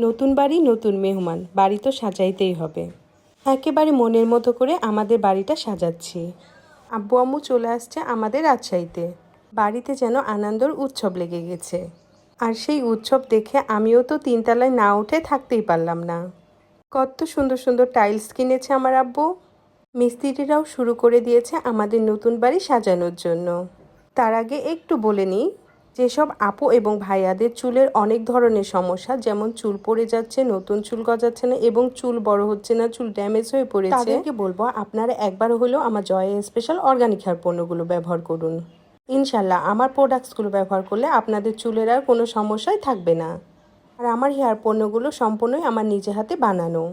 নতুন বাড়ি নতুন মেহমান, বাড়ি তো সাজাইতেই হবে। একেবারে মনের মতো করে আমাদের বাড়িটা সাজাচ্ছি। আব্বু আম্মু চলে আসছে আমাদের রাজশাহীতে। বাড়িতে যেন আনন্দর উৎসব লেগে গেছে। আর সেই উৎসব দেখে আমিও তো তিনতলায় না উঠে থাকতেই পারলাম না। কত সুন্দর সুন্দর টাইলস কিনেছে আমার আব্বু। মিস্ত্রিরাও শুরু করে দিয়েছে আমাদের নতুন বাড়ি সাজানোর জন্য। তার আগে একটু বলে নিই, যেসব আপু এবং ভাইয়াদের চুলের অনেক ধরনের সমস্যা, যেমন চুল পড়ে যাচ্ছে, নতুন চুল গজাচ্ছে না এবং চুল বড় হচ্ছে না, চুল ড্যামেজ হয়ে পড়েছে, তাদেরকে বলবো আপনারা একবার হলেও আমার জয় স্পেশাল অর্গানিক হেয়ার পণ্যগুলো ব্যবহার করুন। ইনশাল্লাহ আমার প্রোডাক্টসগুলো ব্যবহার করলে আপনাদের চুলের আর কোনো সমস্যাই থাকবে না। আর আমার হেয়ার পণ্যগুলো সম্পূর্ণই আমার নিজে হাতে বানানো।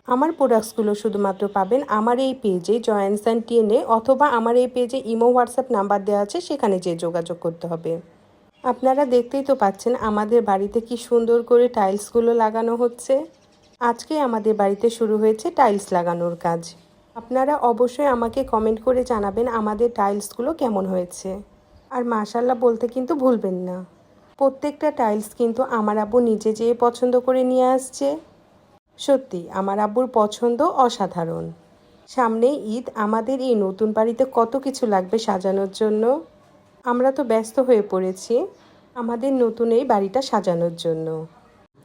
আমার প্রোডাক্টসগুলো শুধুমাত্র পাবেন আমার এই পেজে জয়েন্স অ্যান্ড টিএনএ, অথবা আমার এই পেজে ইমো হোয়াটসঅ্যাপ নাম্বার দেওয়া আছে, সেখানে যেয়ে যোগাযোগ করতে হবে। আপনারা দেখতেই তো পাচ্ছেন আমাদের বাড়িতে কি সুন্দর করে টাইলসগুলো লাগানো হচ্ছে। আজকে আমাদের বাড়িতে শুরু হয়েছে টাইলস লাগানোর কাজ। আপনারা অবশ্যই আমাকে কমেন্ট করে জানাবেন আমাদের টাইলসগুলো কেমন হয়েছে। আর মাশাআল্লাহ বলতে কিন্তু ভুলবেন না। প্রত্যেকটা টাইলস কিন্তু আমার আব্বু নিজে যেয়ে পছন্দ করে নিয়ে আসছে। সত্যি আমার আব্বুর পছন্দ অসাধারণ। সামনেই ঈদ, আমাদের এই নতুন বাড়িতে কত কিছু লাগবে সাজানোর জন্য। আমরা তো ব্যস্ত হয়ে পড়েছি আমাদের নতুন এই বাড়িটা সাজানোর জন্য।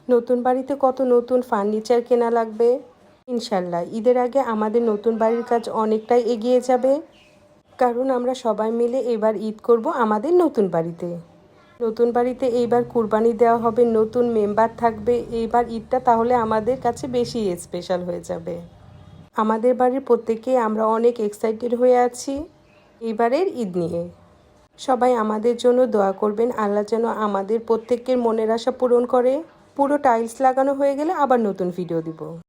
নতুন বাড়িতে কত নতুন ফার্নিচার কেনা লাগবে। ইনশাল্লাহ ঈদের আগে আমাদের নতুন বাড়ির কাজ অনেকটাই এগিয়ে যাবে, কারণ আমরা সবাই মিলে এবার ঈদ করব আমাদের নতুন বাড়িতে। নতুন বাড়িতে এইবার কুরবানি দেওয়া হবে, নতুন মেম্বার থাকবে। এইবার ঈদটা তাহলে আমাদের কাছে বেশি স্পেশাল হয়ে যাবে। আমাদের বাড়ির প্রত্যেকেই আমরা অনেক এক্সাইটেড হয়ে আছি এইবারের ঈদ নিয়ে। সবাই আমাদের জন্য দোয়া করবেন, আল্লাহ যেন আমাদের প্রত্যেকের মনের আশা পূরণ করে। পুরো টাইলস লাগানো হয়ে গেলে আবার নতুন ভিডিও দিব।